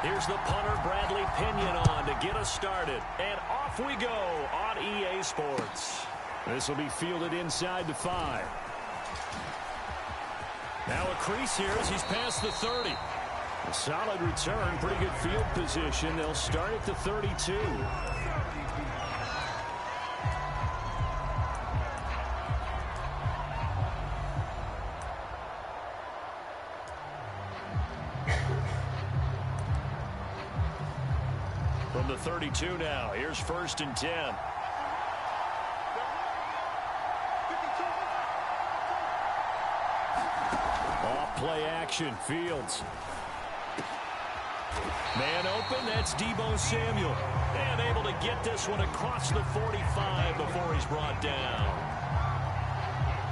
Here's the punter, Bradley Pinion, on to get us started. And off we go on EA Sports. This will be fielded inside the 5. Now a crease here as he's past the 30. A solid return, pretty good field position. They'll start at the 32. From the 32 now, here's 1st and 10. Off play action, Fields. Man open, that's Deebo Samuel. And able to get this one across the 45 before he's brought down.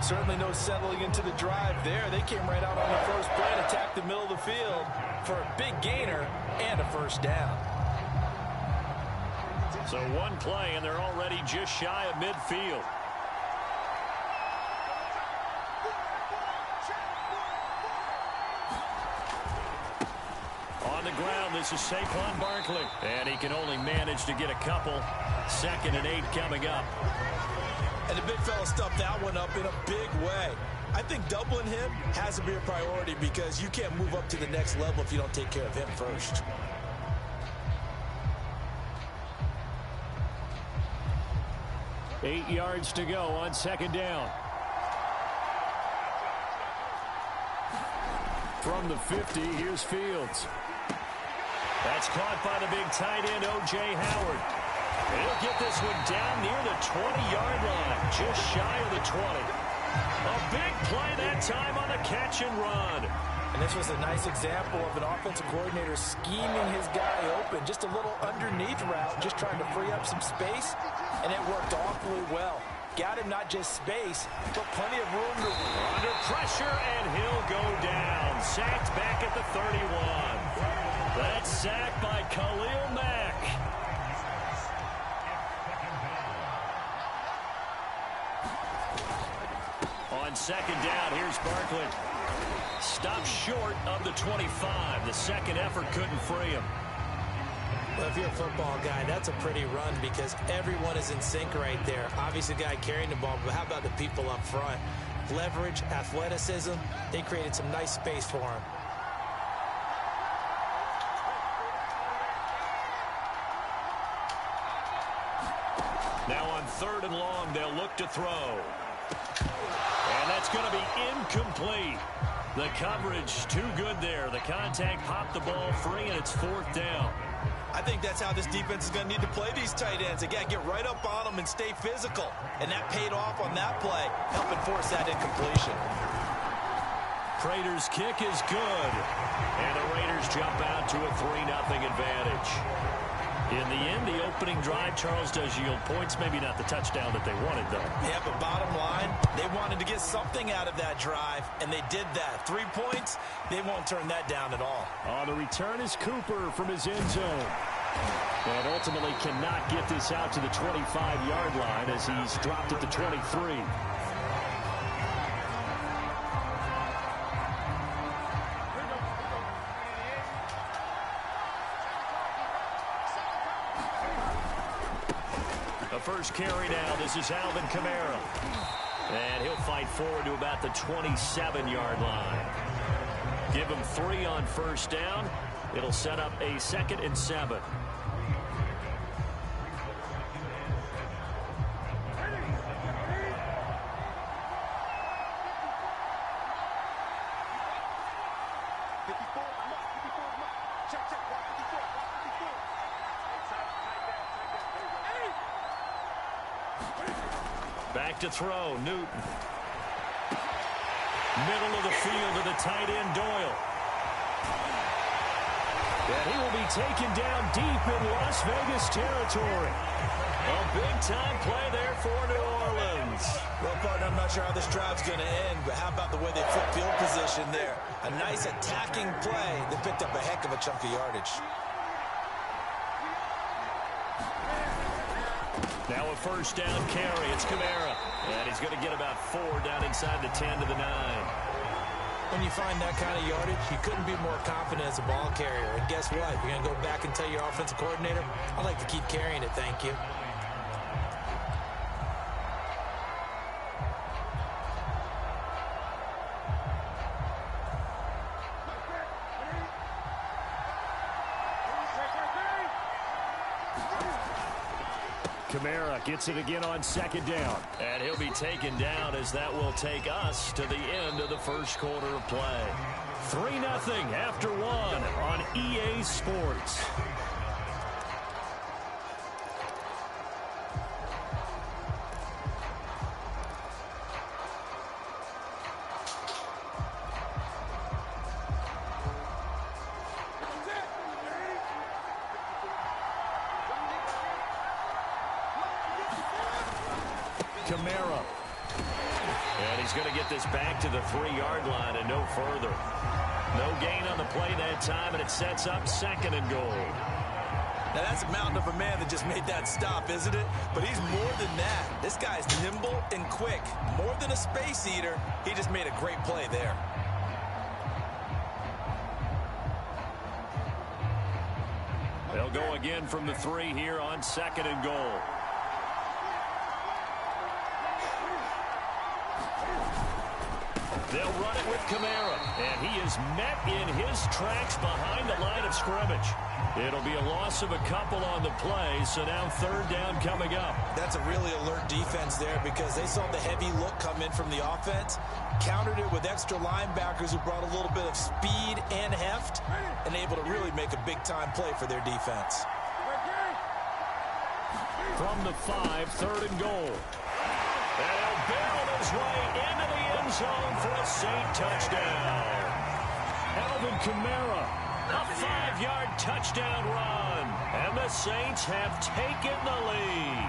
Certainly no settling into the drive there. They came right out on the first play and attacked the middle of the field for a big gainer and a 1st down. So one play, and they're already just shy of midfield. On the ground, this is Saquon Barkley. And he can only manage to get a couple. 2nd and 8 coming up. And the big fella stuffed that one up in a big way. I think doubling him has to be a priority because you can't move up to the next level if you don't take care of him first. Eight yards to go on 2nd down. From the 50, here's Fields. That's caught by the big tight end, O.J. Howard. And he'll get this one down near the 20-yard line, just shy of the 20. A big play that time on the catch and run. And this was a nice example of an offensive coordinator scheming his guy open. Just a little underneath route, just trying to free up some space. And it worked awfully well. Got him not just space, but plenty of room to... Under pressure, and he'll go down. Sacked back at the 31. That's sacked by Khalil Mack. On 2nd down, here's Barkley. Stopped short of the 25. The second effort couldn't free him. Well, if you're a football guy, that's a pretty run because everyone is in sync right there. Obviously, the guy carrying the ball, but how about the people up front? Leverage, athleticism, they created some nice space for him. Now on 3rd and long, they'll look to throw. And that's going to be incomplete. The coverage too good there. The contact popped the ball free, and it's 4th down. I think that's how this defense is going to need to play these tight ends. They got to get right up on them and stay physical. And that paid off on that play, helping force that incompletion. Prater's kick is good. And the Raiders jump out to a 3-0 advantage. In the end, the opening drive, Charles, does yield points. Maybe not the touchdown that they wanted, though. Yeah, but bottom line, they wanted to get something out of that drive, and they did that. 3 points, they won't turn that down at all. On the return is Cooper from his end zone. And ultimately cannot get this out to the 25-yard line as he's dropped at the 23. First carry now. This is Alvin Kamara. And he'll fight forward to about the 27-yard line. Give him 3 on 1st down. It'll set up a 2nd and 7. Back to throw, Newton. Middle of the field to the tight end, Doyle. And he will be taken down deep in Las Vegas territory. A big-time play there for New Orleans. Well, partner, I'm not sure how this drive's going to end, but how about the way they flip field position there? A nice attacking play that picked up a heck of a chunk of yardage. Now a 1st down carry. It's Kamara. And he's going to get about 4 down inside the 10 to the 9. When you find that kind of yardage, you couldn't be more confident as a ball carrier. And guess what? You're going to go back and tell your offensive coordinator, I'd like to keep carrying it, thank you. Kamara gets it again on second down. And he'll be taken down as that will take us to the end of the first quarter of play. 3-0 after one on EA Sports. Kamara. And he's going to get this back to the 3-yard line and no further. No gain on the play that time, and it sets up second and goal. Now, that's a mountain of a man that just made that stop, isn't it? But he's more than that. This guy's nimble and quick. More than a space eater, he just made a great play there. They'll go again from the 3 here on second and goal. They'll run it with Kamara, and he is met in his tracks behind the line of scrimmage. It'll be a loss of a couple on the play, so now third down coming up. That's a really alert defense there because they saw the heavy look come in from the offense, countered it with extra linebackers who brought a little bit of speed and heft, and able to really make a big-time play for their defense. From the 5, third and goal. And he'll barrel his way into the end zone for a Saint touchdown. Alvin Kamara, a 5-yard touchdown run. And the Saints have taken the lead.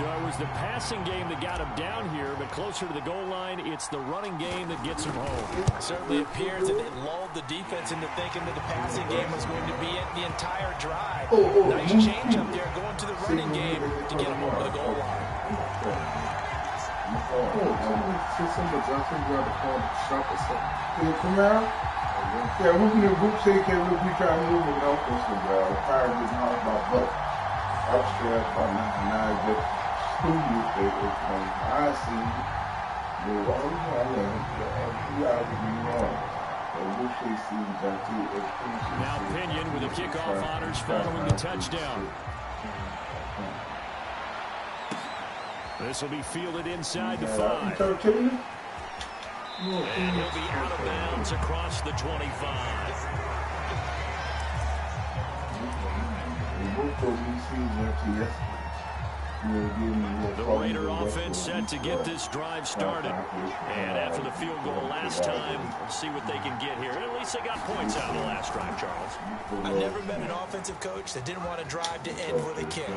So it was the passing game that got him down here, but closer to the goal line, it's the running game that gets him home. It certainly appears that it lulled the defense into thinking that the passing game was going to be it the entire drive. Nice change up there going to the running game to get him over the goal line. Yeah, we can group say can we try to move it off this tired of getting off my butt. Upstairs by now just school newspapers and I see the now Pinion with the kickoff honors following the touchdown. This will be fielded inside the 5. And he'll be out of bounds across the 25. The Raider offense set to get this drive started. And after the field goal last time, we'll see what they can get here. And at least they got points out of the last drive, Charles. I've never met an offensive coach that didn't want to drive to end with a kick.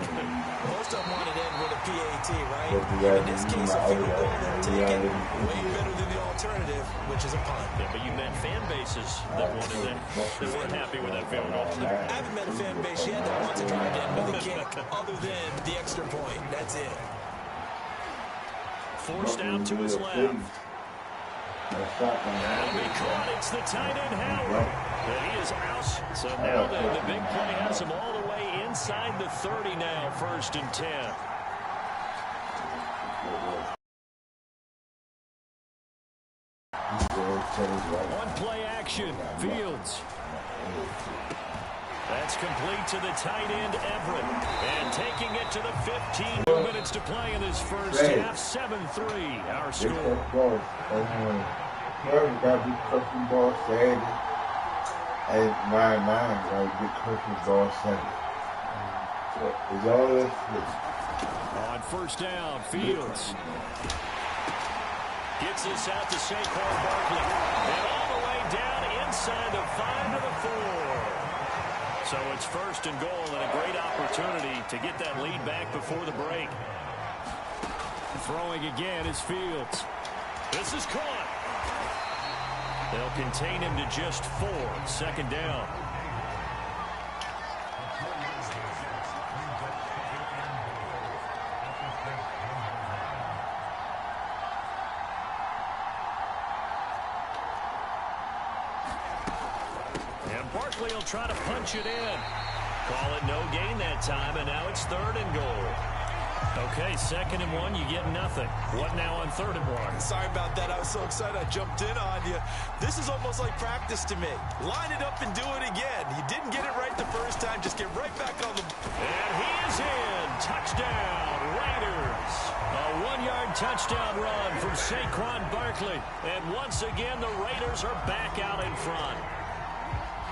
Most of them wanted to end with a PAT, right? In this case, a field goal they're taking way better than the alternative, which is a punt. Yeah, but you met fan bases that wanted that, that weren't happy with that field goal. I haven't met a fan base yet that wants to drive to end with a kick other than the extra point. That's it. Forced out to his left. That'll be caught. It's the tight end, Howard. And he is out. So now the big play has him all the way inside the 30 now, 1st and 10. One play action. Fields. That's complete to the tight end, Everett. And taking it to the 15. 2 minutes to play in this first half. 7-3, our score. On first down, Fields. Gets this out to Saquon Barkley. And all the way down inside the 5 to the 4. So it's 1st and goal and a great opportunity to get that lead back before the break. Throwing again is Fields. This is caught. They'll contain him to just 4. 2nd down. Barkley will try to punch it in. Call it no gain that time, and now it's 3rd and goal. Okay, 2nd and 1, you get nothing. What now on 3rd and 1? Sorry about that. I was so excited I jumped in on you. This is almost like practice to me. Line it up and do it again. You didn't get it right the first time. Just get right back on the... And he is in. Touchdown, Raiders. A 1-yard touchdown run from Saquon Barkley. And once again, the Raiders are back out in front.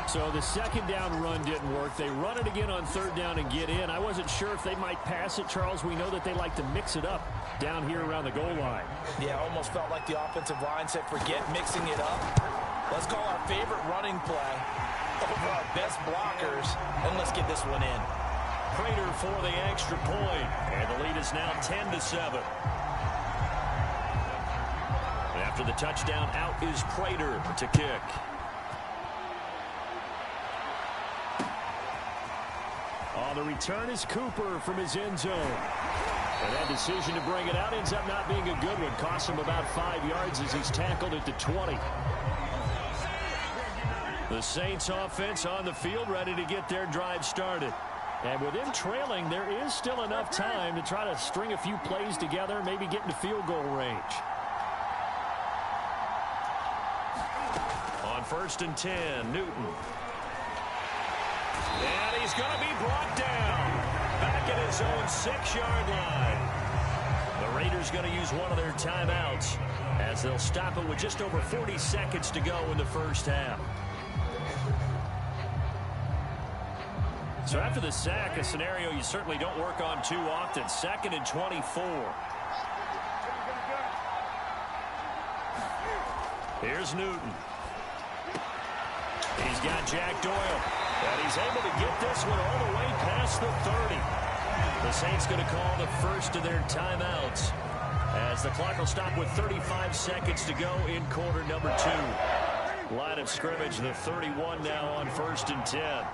So the 2nd down run didn't work. They run it again on 3rd down and get in. I wasn't sure if they might pass it, Charles. We know that they like to mix it up down here around the goal line. Yeah, almost felt like the offensive line said, forget mixing it up. Let's call our favorite running play over our best blockers, and let's get this one in. Prater for the extra point, and the lead is now 10-7. After the touchdown, out is Prater to kick. On the return is Cooper from his end zone. And that decision to bring it out ends up not being a good one. Costs him about 5 yards as he's tackled at the 20. The Saints offense on the field, ready to get their drive started. And with them trailing, there is still enough time to try to string a few plays together, maybe get into field goal range. On 1st and 10, Newton. And he's going to be brought down back at his own 6-yard line. The Raiders going to use one of their timeouts as they'll stop it with just over 40 seconds to go in the first half. So after the sack, a scenario you certainly don't work on too often. 2nd and 24. Here's Newton. He's got Jack Doyle. And he's able to get this one all the way past the 30. The Saints going to call the first of their timeouts as the clock will stop with 35 seconds to go in quarter number 2. Line of scrimmage, the 31 now on 1st and 10.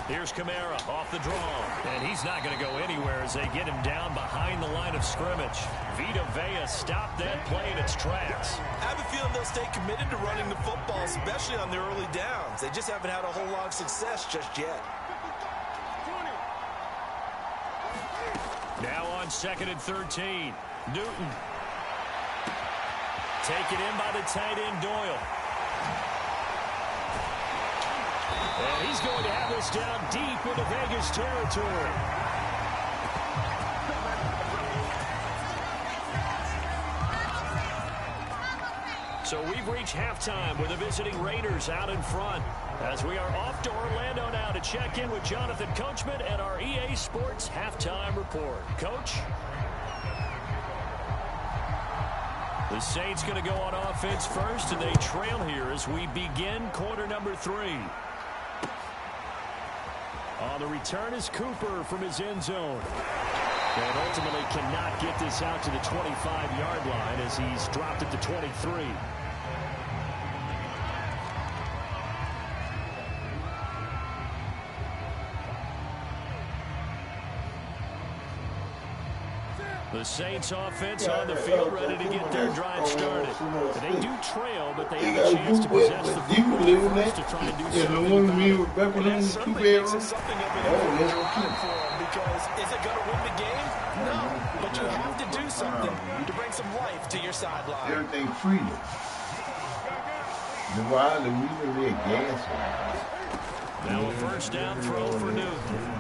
Here's Kamara off the draw, and he's not going to go anywhere as they get him down behind the line of scrimmage. Vita Vea stopped that play in its tracks. I have a feeling they'll stay committed to running the football, especially on their early downs. They just haven't had a whole lot of success just yet. Now on 2nd and 13, Newton. Taken in by the tight end Doyle. And he's going to have this down deep into Vegas territory. So we've reached halftime with the visiting Raiders out in front as we are off to Orlando now to check in with Jonathan Coachman and our EA Sports halftime report. Coach? The Saints going to go on offense first, and they trail here as we begin quarter number 3. On the return is Cooper from his end zone. And ultimately cannot get this out to the 25-yard line as he's dropped at the 23. The Saints offense on the field ready to get their drive started. They do trail, but they have a chance to possess the football first to try and do something. That certainly makes it something of an important for them, because is it going to win the game? No, but you have to do something to bring some life to your sideline. Everything free. The wild and we really gas. Now a first down throw for Newton.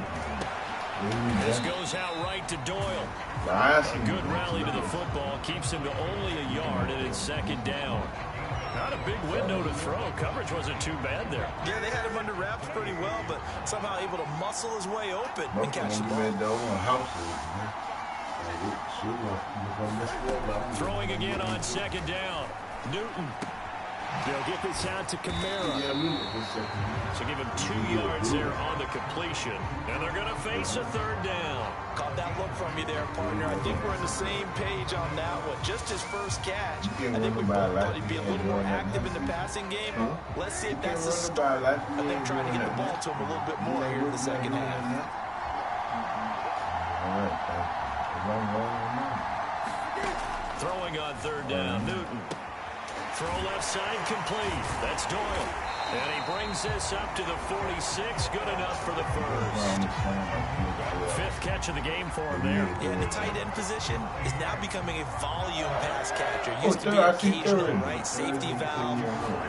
This goes out right to Doyle. A good rally to the football keeps him to only a yard, and it's 2nd down. Not a big window to throw. Coverage wasn't too bad there. Yeah, they had him under wraps pretty well, but somehow able to muscle his way open and catch the ball. Throwing again on 2nd down. Newton. They'll get this out to Kamara. So give him 2 yards there on the completion. And they're going to face a 3rd down. Caught that look from you there, partner. I think we're on the same page on that one. Just his first catch. I think we both thought he'd be a little more active in the passing game. Let's see if that's the start. I think trying to get the ball to him a little bit more here in the second half. Throwing on third down, Newton. Throw left side complete. That's Doyle. And he brings this up to the 46. Good enough for the first. Fifth catch of the game for him there. Yeah, and the tight end position is now becoming a volume pass catcher. Used to be occasional, right? Safety valve.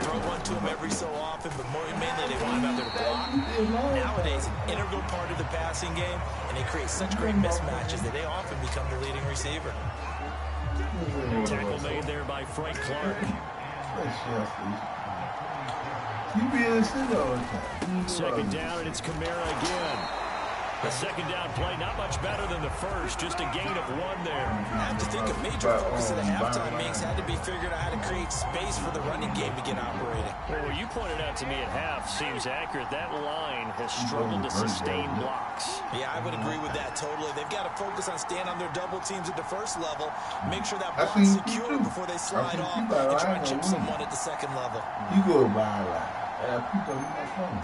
Throw one to him every so often, but mainly they want him out there to block. Nowadays, an integral part of the passing game, and they create such great mismatches that they often become the leading receiver. Tackle made there by Frank Clark. Second down, and it's Kamara again. The second down play, not much better than the first, just a gain of one there. I have to think a major focus of the halftime meetings had to be figuring out how to create space for the running game to get operating. Well, what you pointed out to me at half seems accurate. That line has struggled to sustain blocks. Yeah, I would agree with that totally. They've got to focus on staying on their double teams at the first level, make sure that block's secure before they slide off and try and chip someone at the second level. You go by a lot. People are not coming.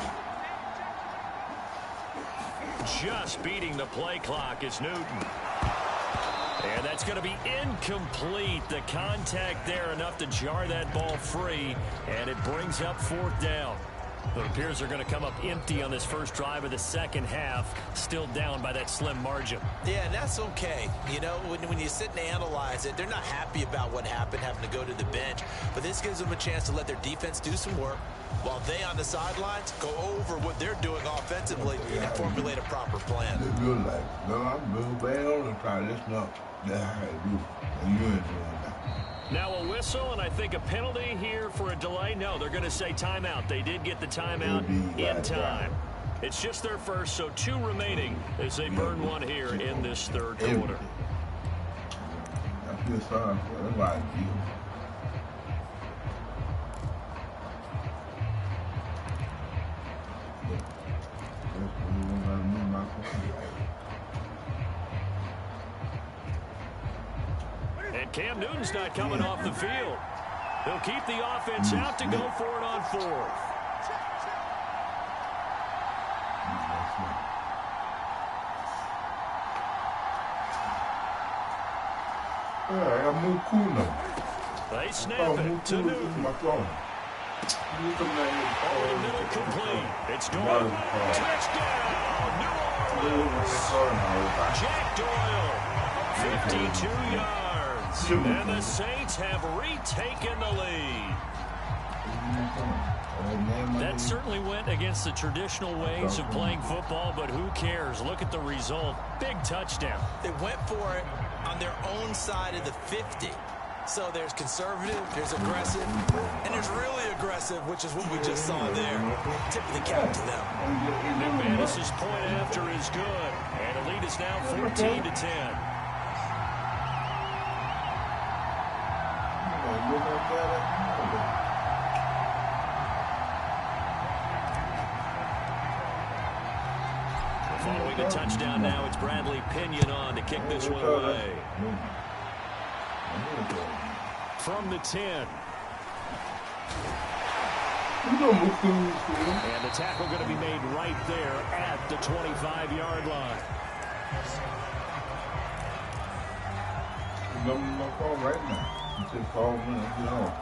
Just beating the play clock is Newton. And that's going to be incomplete. The contact there enough to jar that ball free, and it brings up fourth down. It appears they're going to come up empty on this first drive of the second half, still down by that slim margin. Yeah, and that's okay. You know, when you sit and analyze it, they're not happy about what happened, having to go to the bench. But this gives them a chance to let their defense do some work while they on the sidelines go over what they're doing offensively and formulate a proper plan. They feel like, no, I'm real bad on and try to listen up. That's how I do. And you ain't doing that. Now a whistle, and I think a penalty here for a delay. No, they're going to say timeout. They did get the timeout in time. It's just their first, so 2 remaining as they burn one here in this third quarter. I feel sorry for everybody. And Cam Newton's not coming off the field. He'll keep the offense out to go for it on fourth. I'm more cool now. They snap it to Newton. Over the middle complete. It's Doyle. Touchdown, New Orleans. Jack Doyle, 52 yards. And the Saints have retaken the lead. That certainly went against the traditional ways of playing football, but who cares? Look at the result. Big touchdown. They went for it on their own side of the 50. So there's conservative, there's aggressive, and there's really aggressive, which is what we just saw there. Tip of the cap to them. McManus's point after is good, and the lead is now 14-10. Following the touchdown now, it's Bradley Pinion on to kick this one away. From the 10. And the tackle going to be made right there at the 25-yard line. My phone right now. You should call me and get on.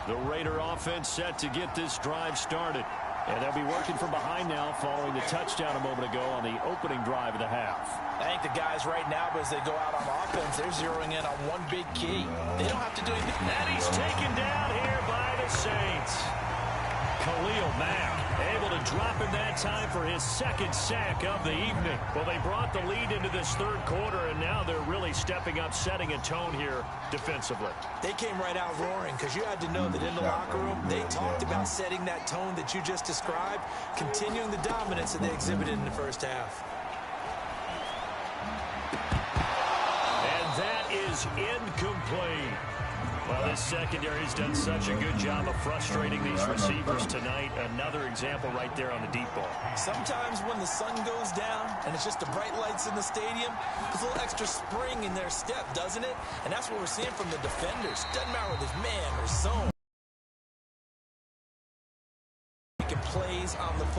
The Raider offense set to get this drive started. And they'll be working from behind now following the touchdown a moment ago on the opening drive of the half. I think the guys right now, as they go out on offense, they're zeroing in on one big key. They don't have to do anything. And he's taken down here by the Saints. Khalil Mack able to drop in that time for his second sack of the evening. Well, they brought the lead into this third quarter, and now they're really stepping up, setting a tone here defensively. They came right out roaring because you had to know that in the locker room, they talked about setting that tone that you just described, continuing the dominance that they exhibited in the first half. And that is incomplete. Well, this secondary has done such a good job of frustrating these receivers tonight. Another example right there on the deep ball. Sometimes when the sun goes down and it's just the bright lights in the stadium, there's a little extra spring in their step, doesn't it? And that's what we're seeing from the defenders. Doesn't matter whether it's man or zone.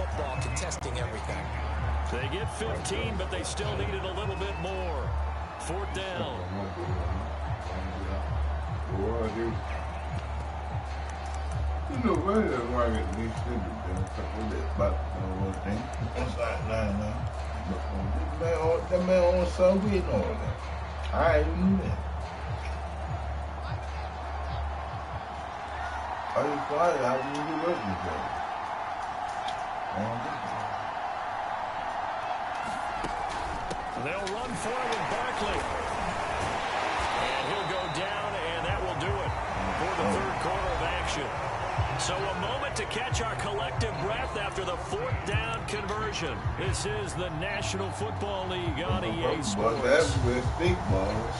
football, contesting everything. They get 15, but they still needed a little bit more. 4th down. You know what? That's why I get these things about one thing. What's that now? That man on Subway and all that. I ain't knew that. I just thought I didn't do working for it. They'll run for it with Barkley. And he'll go down, and that will do it for the 3rd quarter of action. So a moment to catch our collective breath after the 4th down conversion. This is the National Football League on EA Sports. That's where stick balls.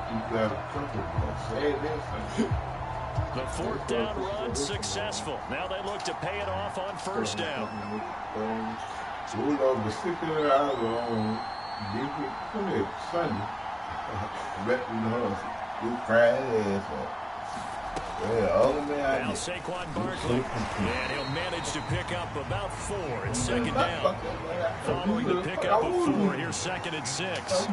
You got a couple of say this. The 4th down run successful. Now they look to pay it off on 1st down. So we go to stick it out on Sunday. Bet you know. We cried ass off. Yeah, all the man. Now Saquon Barkley, and he'll manage to pick up about 4 at 2nd down. Following the pickup of 4, here's 2nd and 6.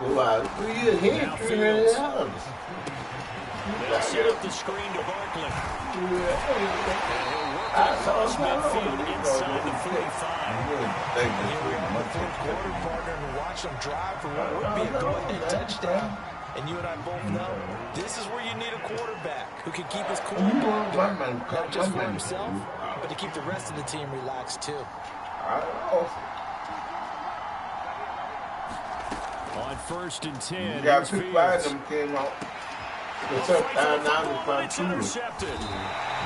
Now Fields. They'll set up the screen to Barkley. And he'll work it across midfield inside the 45. And here we are with the quarter partner and watch them drive for what would be a go-ahead touchdown. And you and I both know this is where you need a quarterback who can keep his cool, not just for himself, but to keep the rest of the team relaxed too. On 1st and 10, you got here's 2 Fields. them came out. It's intercepted.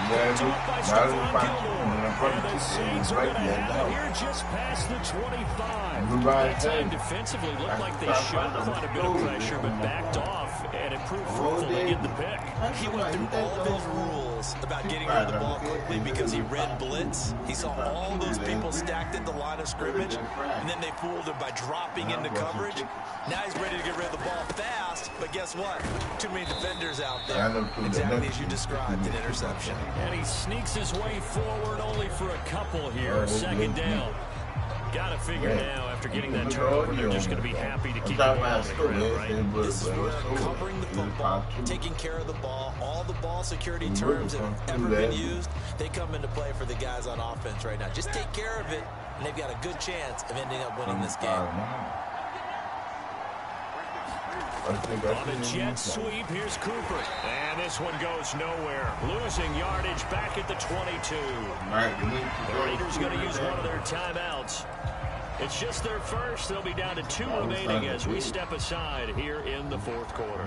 Picked off by Stephon Gilmore. And the Saints are going to have it here just past the 25. That time defensively looked like they showed quite a bit of pressure, but backed off and it proved fruitful to get the pick. He went through all of his rules about getting rid of the ball quickly because he read blitz. He saw all those people stacked at the line of scrimmage, and then they fooled him by dropping into coverage. Now he's ready to get rid of the ball fast, but guess what? Too many defenders out there. Exactly as you described, an interception. And he sneaks his way forward only for a couple here. 2nd down. Got to figure now, after getting that turnover, they're just going to be happy to keep the ball on the ground, right? This is where covering the football, taking care of the ball, all the ball security terms that have ever been used, they come into play for the guys on offense right now. Just take care of it, and they've got a good chance of ending up winning this game. On the jet sweep, here's Cooper. And this one goes nowhere. Losing yardage back at the 22. The Raiders going to use one of their timeouts. It's just their first. They'll be down to 2 remaining as we step aside here in the 4th quarter.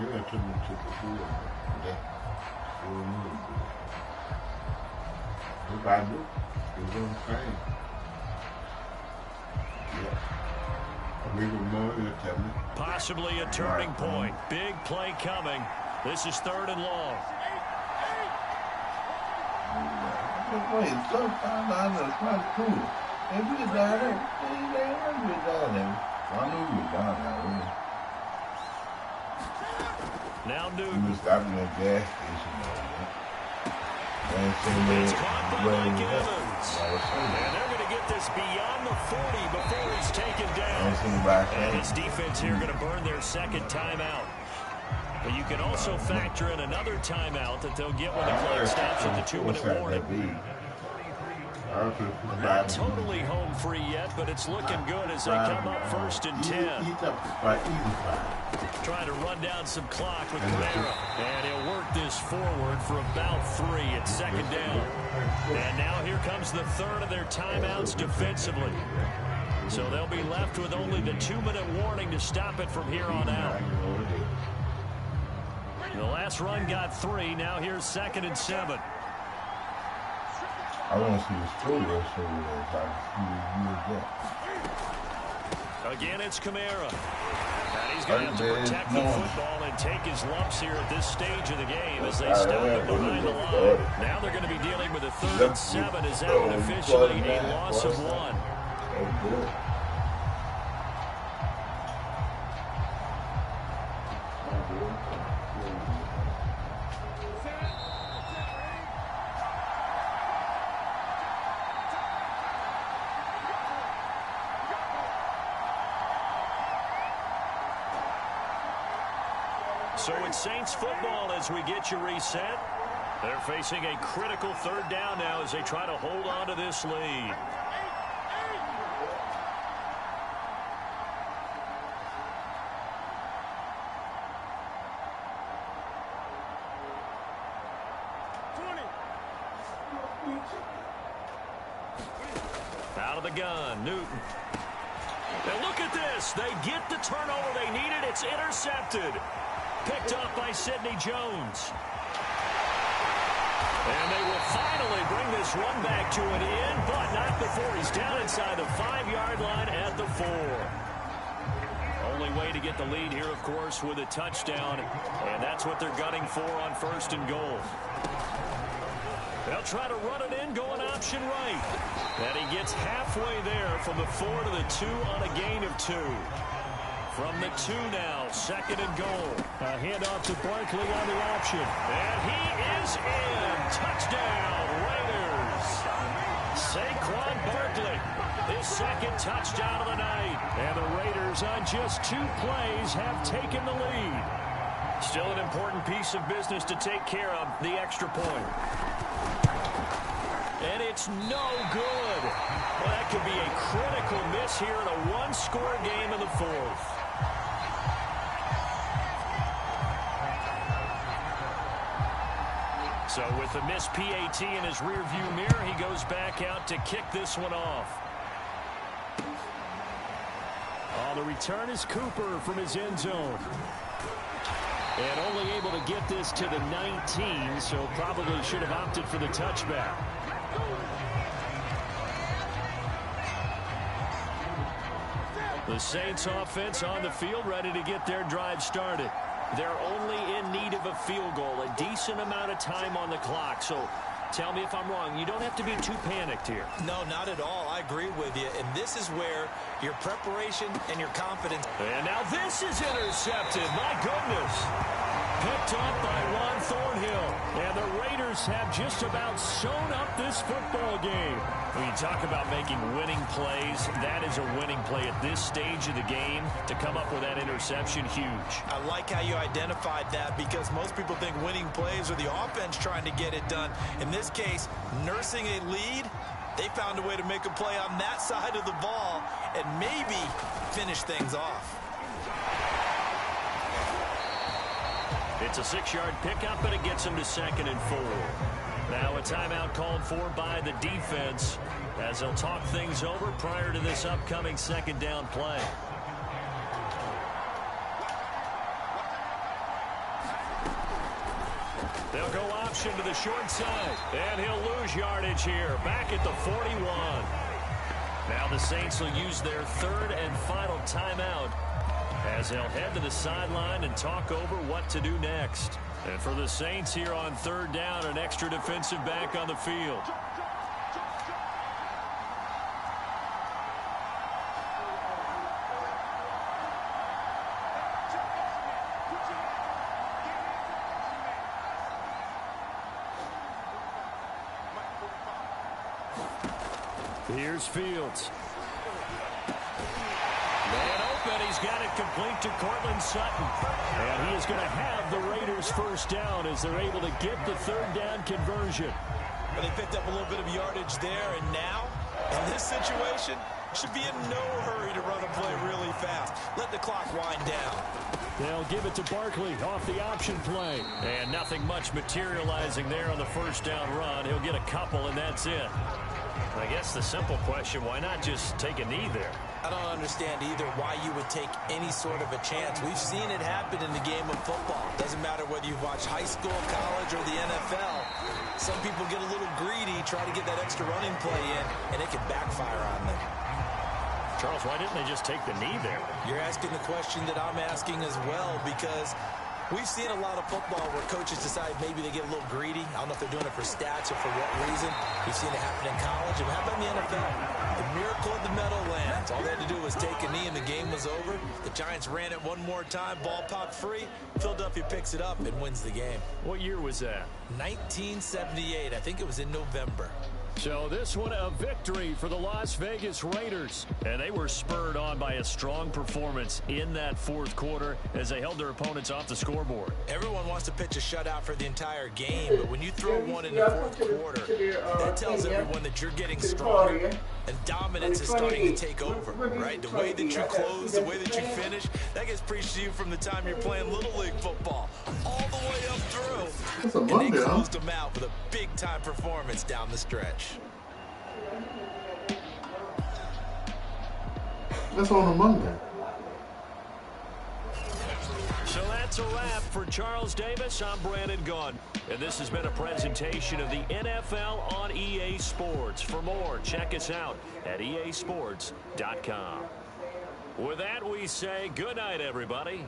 Possibly a turning point. Big play coming. This is 3rd and long. Now Newton. He was stopping at gas station. It's caught by Mike Evans. And they're going to get this beyond the 40 before he's taken down. And his defense here going to burn their 2nd timeout. But you can also factor in another timeout that they'll get when the clock stops at the 2-minute warning. Not totally home free yet, but it's looking good as they come up 1st and 10. Trying to run down some clock with Kamara. And he'll work this forward for about 3 at 2nd down. And now here comes the 3rd of their timeouts defensively. So they'll be left with only the 2-minute warning to stop it from here on out. The last run got 3. Now here's 2nd and 7. I want to see the score so I Again, it's Kamara. And he's going to have to protect the football and take his lumps here at this stage of the game as they stop it behind the line. Now they're going to be dealing with a 3rd and 7 as that would officially a loss of 1. So it's Saints football as we get you reset. They're facing a critical third down now as they try to hold on to this lead. Out of the gun, Newton. And look at this. They get the turnover they needed. It's intercepted. Picked up by Sidney Jones. And they will finally bring this run back to an end, but not before he's down inside the 5-yard line at the 4. Only way to get the lead here, of course, with a touchdown, and that's what they're gunning for on 1st and goal. They'll try to run it in, going option right. And he gets halfway there from the 4 to the 2 on a gain of 2. From the 2 now, 2nd and goal. A handoff to Barkley on the option. And he is in. Touchdown, Raiders. Saquon Barkley, his 2nd touchdown of the night. And the Raiders, on just 2 plays, have taken the lead. Still an important piece of business to take care of, the extra point. And it's no good. Well, that could be a critical miss here in a 1-score game in the 4th. So with the missed PAT in his rearview mirror, he goes back out to kick this one off. Oh, the return is Cooper from his end zone. And only able to get this to the 19, so probably should have opted for the touchback. The Saints offense on the field, ready to get their drive started. They're only in need of a field goal, a decent amount of time on the clock. So tell me if I'm wrong. You don't have to be too panicked here. No, not at all. I agree with you. And this is where your preparation and your confidence. And now this is intercepted. My goodness. Picked up by Ron Thornhill. And the Raiders have just about sewn up this football game. When you talk about making winning plays, that is a winning play at this stage of the game. To come up with that interception, huge. I like how you identified that, because most people think winning plays are the offense trying to get it done. In this case, nursing a lead, they found a way to make a play on that side of the ball and maybe finish things off. It's a 6-yard pickup, and it gets him to 2nd and 4. Now a timeout called for by the defense as they'll talk things over prior to this upcoming 2nd down play. They'll go option to the short side, and he'll lose yardage here, back at the 41. Now the Saints will use their 3rd and final timeout as they'll head to the sideline and talk over what to do next. And for the Saints here on 3rd down, an extra defensive back on the field. Here's Fields. He's got it complete to Cortland Sutton. And he is going to have the Raiders 1st down as they're able to get the 3rd down conversion. But they picked up a little bit of yardage there, and now, in this situation, should be in no hurry to run a play really fast. Let the clock wind down. They'll give it to Barkley off the option play. And nothing much materializing there on the 1st down run. He'll get a couple, and that's it. I guess the simple question, why not just take a knee there? I don't understand either why you would take any sort of a chance. We've seen it happen in the game of football. Doesn't matter whether you've watched high school, college, or the NFL. Some people get a little greedy, try to get that extra running play in, and it can backfire on them. Charles, why didn't they just take the knee there? You're asking the question that I'm asking as well, because we've seen a lot of football where coaches decide maybe they get a little greedy. I don't know if they're doing it for stats or for what reason. We've seen it happen in college. And how about in the NFL? The miracle of the Meadowlands. All they had to do was take a knee and the game was over. The Giants ran it one more time. Ball popped free. Philadelphia picks it up and wins the game. What year was that? 1978. I think it was in November. So this one a victory for the Las Vegas Raiders. And they were spurred on by a strong performance in that fourth quarter as they held their opponents off the scoreboard. Everyone wants to pitch a shutout for the entire game, but when you throw one in the fourth quarter, that tells everyone that you're getting stronger and dominance is starting to take over, right? The way that you close, the way that you finish, that gets preached to you from the time you're playing Little League football all the way up through. And they closed them out with a big-time performance down the stretch. That's on a Monday. So that's a wrap for Charles Davis. I'm Brandon Gunn. And this has been a presentation of the NFL on EA Sports. For more, check us out at easports.com. With that, we say good night, everybody.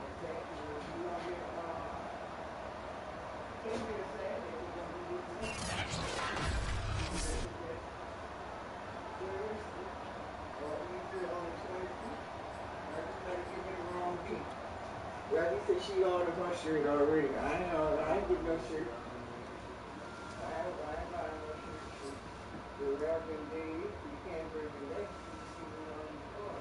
Well, he said she ordered her shirt already. I ain't get no shirt. I ain't buying no shirt. The American Day, you can't bring it back. You see it on the floor.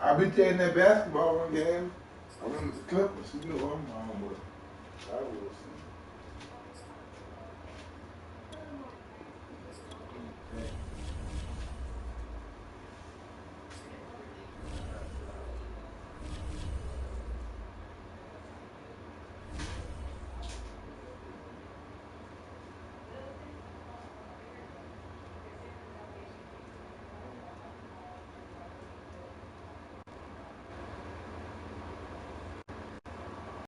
I be taking that basketball game. I went to the Clippers. You know I'm on, but I will see.